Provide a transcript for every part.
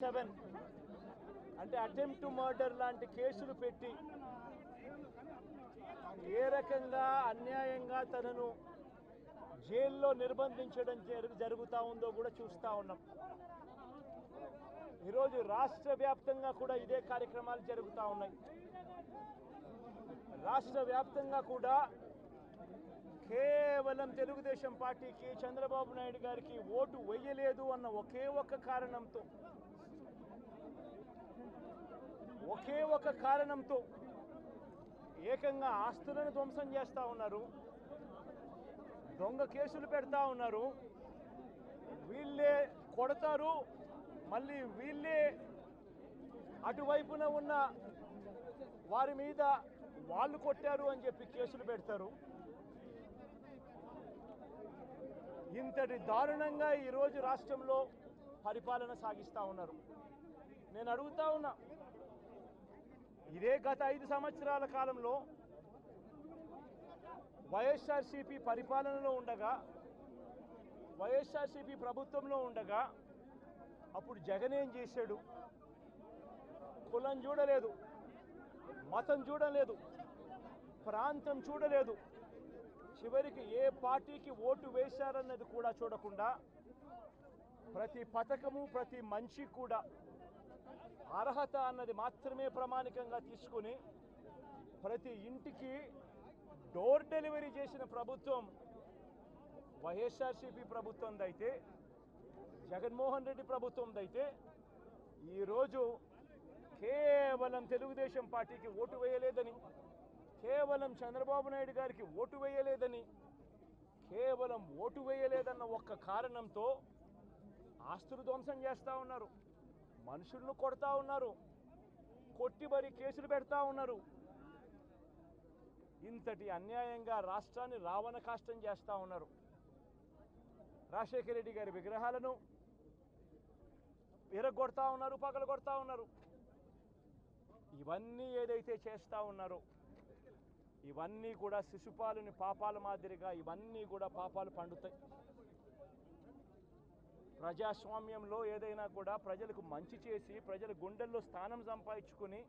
7 అంటే attempt to murder లాంటి కేసులు పెట్టి ఏ రకంగా అన్యాయంగా తనను జైల్లో నిర్బంధించడం జరుగుతూ ఉందో కూడా చూస్తూ ఉన్నాం. ఈరోజు రాష్ట్ర వ్యాప్తంగా కూడా ఇదే కార్యక్రమాలు జరుగుతూ ఉన్నాయి. రాష్ట్ర వ్యాప్తంగా కూడా కేవలం తెలుగుదేశం పార్టీకి చంద్రబాబు నాయుడు గారికి ఓటు వేయలేదు అన్న ఒకే ఒక కారణంతో ఏకంగా ఆస్తులను ధ్వంసం చేస్తూ ఉన్నారు, దొంగ కేసులు పెడతా ఉన్నారు. వీళ్ళే కొడతారు, మళ్ళీ వీళ్ళే అటువైపున ఉన్న వారి మీద వాళ్ళు కొట్టారు అని చెప్పి కేసులు పెడతారు. ఇంతటి దారుణంగా ఈరోజు రాష్ట్రంలో పరిపాలన సాగిస్తూ ఉన్నారు. నేను అడుగుతా ఉన్నా, ఇదే గత 5 సంవత్సరాల కాలంలో వైఎస్ఆర్సీపీ పరిపాలనలో ఉండగా, వైఎస్ఆర్సీపీ ప్రభుత్వంలో ఉండగా అప్పుడు జగన్ ఏం చేశాడు? కులం చూడలేదు, మతం చూడలేదు, ప్రాంతం చూడలేదు, చివరికి ఏ పార్టీకి ఓటు వేశారన్నది కూడా చూడకుండా ప్రతి పథకము, ప్రతి మనిషి కూడా అర్హత అన్నది మాత్రమే ప్రామాణికంగా తీసుకుని ప్రతి ఇంటికి డోర్ డెలివరీ చేసిన ప్రభుత్వం వైఎస్ఆర్సీపీ ప్రభుత్వందైతే, జగన్మోహన్ రెడ్డి ప్రభుత్వందైతే, ఈరోజు కేవలం తెలుగుదేశం పార్టీకి ఓటు వేయలేదని, కేవలం చంద్రబాబు నాయుడు గారికి ఓటు వేయలేదని, కేవలం ఓటు వేయలేదన్న ఒక్క కారణంతో ఆస్తులు ధ్వంసం చేస్తూ ఉన్నారు, మనుషులను కొడతా ఉన్నారు, కొట్టి మరి కేసులు పెడతా ఉన్నారు. ఇంతటి అన్యాయంగా రాష్ట్రాన్ని రావణ కాష్టం చేస్తూ ఉన్నారు. రాజశేఖర రెడ్డి గారి విగ్రహాలను విరగొడతా ఉన్నారు, పగలగొడతా ఉన్నారు. ఇవన్నీ ఏదైతే చేస్తూ ఉన్నారో ఇవన్నీ కూడా శిశుపాలుని పాపాల మాదిరిగా ఇవన్నీ కూడా పాపాలు పండుతాయి. ప్రజాస్వామ్యంలో ఏదైనా కూడా ప్రజలకు మంచి చేసి ప్రజల గుండెల్లో స్థానం సంపాదించుకొని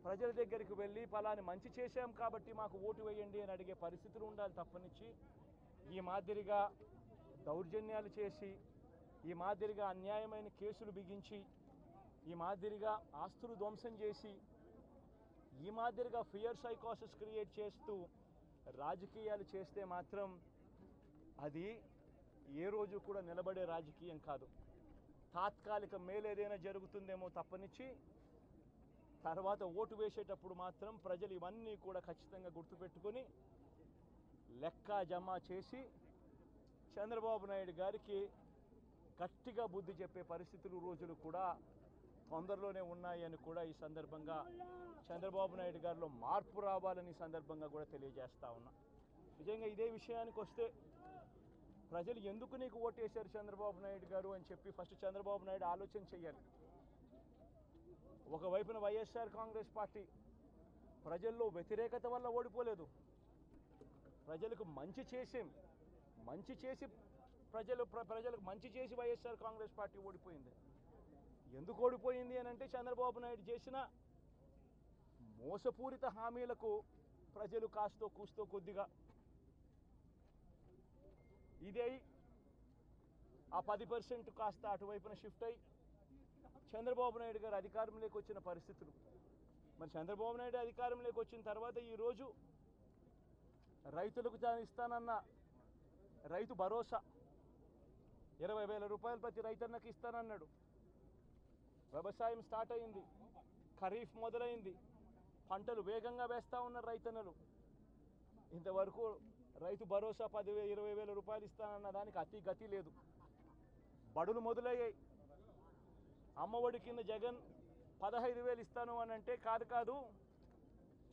ప్రజల దగ్గరికి వెళ్ళి ఫలాని మంచి చేశాం కాబట్టి మాకు ఓటు వేయండి అని అడిగే పరిస్థితులు ఉండాలి తప్పనిచ్చి ఈ మాదిరిగా దౌర్జన్యాలు చేసి, ఈ మాదిరిగా అన్యాయమైన కేసులు బిగించి, ఈ మాదిరిగా ఆస్తులు ధ్వంసం చేసి, ఈ మాదిరిగా ఫియర్ సైకోసిస్ క్రియేట్ చేస్తూ రాజకీయాలు చేస్తే మాత్రం అది ఏ రోజు కూడా నిలబడే రాజకీయం కాదు. తాత్కాలిక మేలు ఏదైనా జరుగుతుందేమో తప్పనిచ్చి తర్వాత ఓటు వేసేటప్పుడు మాత్రం ప్రజలు ఇవన్నీ కూడా ఖచ్చితంగా గుర్తుపెట్టుకొని లెక్క జమ చేసి చంద్రబాబు నాయుడు గారికి గట్టిగా బుద్ధి చెప్పే పరిస్థితులు రోజులు కూడా తొందరలోనే ఉన్నాయని కూడా ఈ సందర్భంగా చంద్రబాబు నాయుడు గారిలో మార్పు రావాలని సందర్భంగా కూడా తెలియజేస్తా ఉన్నా. నిజంగా ఇదే విషయానికి వస్తే ప్రజలు ఎందుకు నీకు ఓటేశారు చంద్రబాబు నాయుడు గారు అని చెప్పి ఫస్ట్ చంద్రబాబు నాయుడు ఆలోచన చేయాలి. ఒకవైపున వైఎస్ఆర్ కాంగ్రెస్ పార్టీ ప్రజల్లో వ్యతిరేకత వల్ల ఓడిపోలేదు, ప్రజలకు మంచి చేసి ప్రజలకు మంచి చేసి వైఎస్ఆర్ కాంగ్రెస్ పార్టీ ఓడిపోయింది. ఎందుకు ఓడిపోయింది అని అంటే చంద్రబాబు నాయుడు చేసిన మోసపూరిత హామీలకు ప్రజలు కాస్తో కూస్తో కొద్దిగా ఇదే ఆ 10% కాస్త అటువైపున షిఫ్ట్ అయ్యి చంద్రబాబు నాయుడు గారు అధికారంలోకి వచ్చిన పరిస్థితులు. మరి చంద్రబాబు నాయుడు అధికారంలోకి వచ్చిన తర్వాత ఈరోజు రైతులకు తాను ఇస్తానన్న రైతు భరోసా 20,000 రూపాయలు ప్రతి రైతన్నకి ఇస్తానన్నాడు. వ్యవసాయం స్టార్ట్ అయింది, ఖరీఫ్ మొదలైంది, పంటలు వేగంగా వేస్తూ ఉన్నారు రైతన్నలు. ఇంతవరకు రైతు భరోసా 10,000 20,000 రూపాయలు ఇస్తానన్న దానికి అతి గతి లేదు. బడులు మొదలయ్యాయి. అమ్మఒడి కింద జగన్ 15,000 ఇస్తాను అని అంటే కాదు,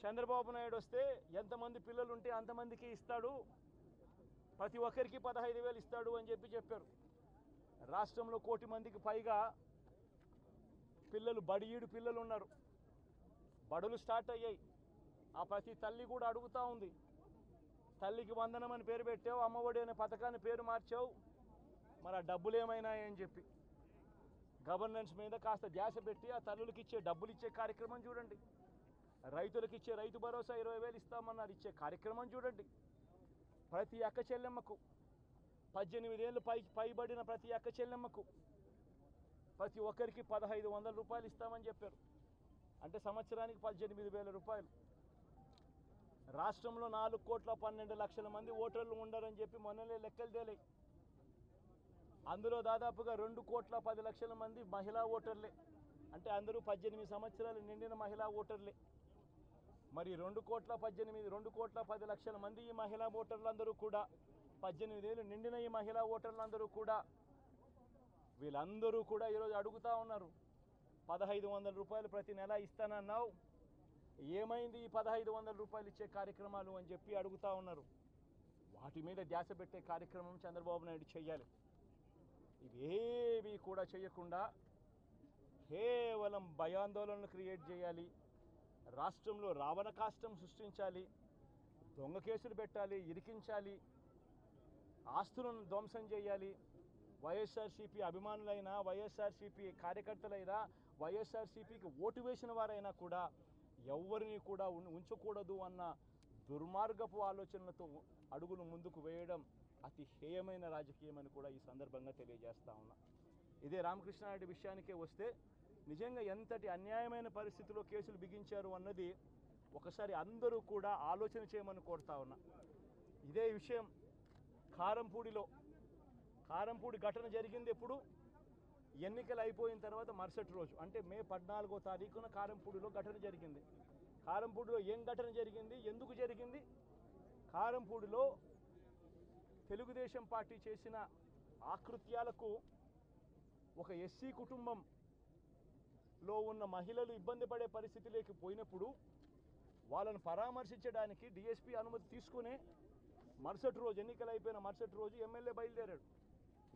చంద్రబాబు నాయుడు వస్తే ఎంతమంది పిల్లలు ఉంటే అంతమందికి ఇస్తాడు, ప్రతి ఒక్కరికి 15,000 ఇస్తాడు అని చెప్పారు. రాష్ట్రంలో 1 కోటి మందికి పైగా పిల్లలు బడియీడు పిల్లలు ఉన్నారు. బడులు స్టార్ట్ అయ్యాయి. ఆ ప్రతి తల్లి కూడా అడుగుతూ ఉంది, తల్లికి వందనం అని పేరు పెట్టావు, అమ్మఒడి అనే పథకాన్ని పేరు మార్చావు, మరి ఆ డబ్బులు ఏమైనాయని చెప్పి గవర్నెన్స్ మీద కాస్త ధ్యాస పెట్టి ఆ తల్లులకి ఇచ్చే డబ్బులు ఇచ్చే కార్యక్రమం చూడండి. రైతులకు ఇచ్చే రైతు భరోసా 20,000 ఇస్తామన్నారు, ఇచ్చే కార్యక్రమం చూడండి. ప్రతి అక్క చెల్లెమ్మకు 18 ఏళ్ళు పైబడిన ప్రతి అక్క చెల్లెమ్మకు ప్రతి ఒక్కరికి 1,500 రూపాయలు ఇస్తామని చెప్పారు. అంటే సంవత్సరానికి 18,000 రూపాయలు. రాష్ట్రంలో 4,12,00,000 మంది ఓటర్లు ఉండరని చెప్పి మొన్ననే లెక్కలు తేలాయి. అందులో దాదాపుగా 2,10,00,000 మంది మహిళా ఓటర్లే. అంటే అందరూ 18 సంవత్సరాలు నిండిన మహిళా ఓటర్లే. మరి 2,10,00,000 మంది ఈ మహిళా ఓటర్లందరూ కూడా 18 ఏళ్ళు నిండిన ఈ మహిళా ఓటర్లందరూ కూడా వీళ్ళందరూ కూడా ఈరోజు అడుగుతూ ఉన్నారు, 1,500 రూపాయలు ప్రతి నెల ఇస్తానన్నావు, ఏమైంది ఈ 1,500 రూపాయలు ఇచ్చే కార్యక్రమాలు అని చెప్పి అడుగుతూ ఉన్నారు. వాటి మీద ధ్యాస పెట్టే కార్యక్రమం చంద్రబాబు నాయుడు చేయాలి. ఇవేవి కూడా చేయకుండా కేవలం భయాందోళనలు క్రియేట్ చేయాలి, రాష్ట్రంలో రావణ కాష్టం సృష్టించాలి, దొంగ కేసులు పెట్టాలి, ఇరికించాలి, ఆస్తులను ధ్వంసం చేయాలి. వైఎస్ఆర్సీపీ అభిమానులైనా, వైఎస్ఆర్సీపీ కార్యకర్తలైనా, వైఎస్ఆర్సీపీకి ఓటు వేసిన వారైనా కూడా ఎవరిని కూడా ఉంచకూడదు అన్న దుర్మార్గపు ఆలోచనలతో అడుగులు ముందుకు వేయడం అతి హేయమైన రాజకీయమని కూడా ఈ సందర్భంగా తెలియజేస్తా ఉన్నా. ఇదే రామకృష్ణారెడ్డి విషయానికే వస్తే నిజంగా ఎంతటి అన్యాయమైన పరిస్థితిలో కేసులు బిగించారు అన్నది ఒకసారి అందరూ కూడా ఆలోచన చేయమని కోరుతా ఉన్నా. ఇదే విషయం కారంపూడి ఘటన జరిగింది ఎప్పుడు? ఎన్నికలు అయిపోయిన తర్వాత మరుసటి రోజు, అంటే మే 14వ తారీఖున కారంపూడిలో ఘటన జరిగింది. కారంపూడిలో ఏం ఘటన జరిగింది, ఎందుకు జరిగింది? కారంపూడిలో తెలుగుదేశం పార్టీ చేసిన ఆకృత్యాలకు ఒక ఎస్సీ కుటుంబంలో ఉన్న మహిళలు ఇబ్బంది పడే పరిస్థితిలోకి పోయినప్పుడు వాళ్ళను పరామర్శించడానికి డిఎస్పీ అనుమతి తీసుకునే మరుసటి రోజు, ఎన్నికలు అయిపోయిన మరుసటి రోజు ఎమ్మెల్యే బయలుదేరాడు.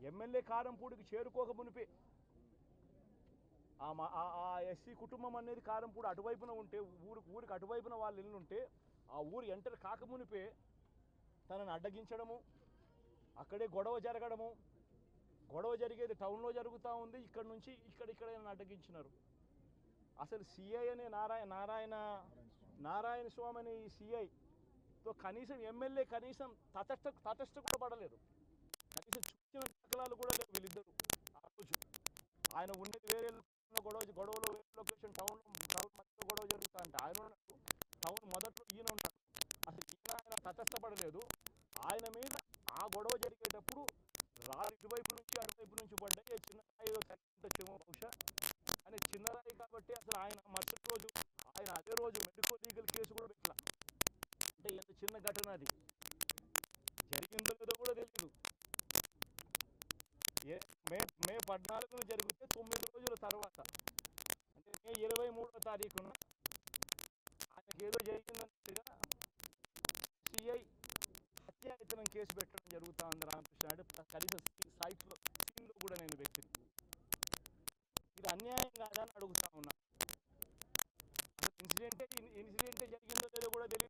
ఎమ్మెల్యే కారంపూడికి చేరుకోక మునిపే ఆ ఎస్సీ కుటుంబం అనేది కారంపూడి అటువైపున ఉంటే, ఊరికి అటువైపున వాళ్ళ ఇల్లు ఉంటే, ఆ ఊరు ఎంటర్ కాకమునిపే తనని అడ్డగించడము, అక్కడే గొడవ జరగడము, గొడవ జరిగేది టౌన్లో జరుగుతూ ఉంది, ఇక్కడ నుంచి ఇక్కడ అడ్డగించినారు. అసలు సిఐ అనే నారాయణ స్వామి అనే ఈ సిఐతో కనీసం ఎమ్మెల్యే కనీసం తటస్థ కూడా పడలేదు. కనీసం చూసిన దాఖలాలు కూడా లేవు వీళ్ళిద్దరు. ఆ రోజు ఆయన ఉండేది వేరే గొడవలో వేరే లొకేషన్, టౌన్ మధ్యలో గొడవ జరుగుతా అంటే ఆయన ఉన్నాడు, టౌన్ మొదట్లో ఈయన ఉన్నాడు. అసలు ఆయన తటస్థపడలేదు. ఆయన మీద ఆ గొడవ జరిగేటప్పుడు రాళ్ళు ఇటువైపు నుంచి అటువైపు నుంచి పడ్డాయి. చిన్న రాయి ఏదో తగ్గించొచ్చేమో బహుశా, అని చిన్న రాయి కాబట్టి అసలు ఆయన మరుసటి రోజు ఆయన అదే రోజు మెడికల్ లీగల్ కేసు కూడా పెట్టాల. అంటే ఎంత చిన్న ఘటన అది, జరిగిందో లేదో కూడా తెలియదు. మే 14న జరిగితే 9 రోజుల తర్వాత, అంటే మే 23వ తారీఖున ఆయనకి ఏదో జరిగిందన్నట్టుగా సిఐ హత్యాయత్నం కేసు పెట్టడం జరుగుతూ ఉంది రామకృష్ణారెడ్డి. కనీసం సీన్లో కూడా నేను వ్యక్తిని. ఇది అన్యాయం కాదని అడుగుతా ఉన్నా. అసలు ఇన్సిడెంటే జరిగిందో లేదో కూడా తెలియదు.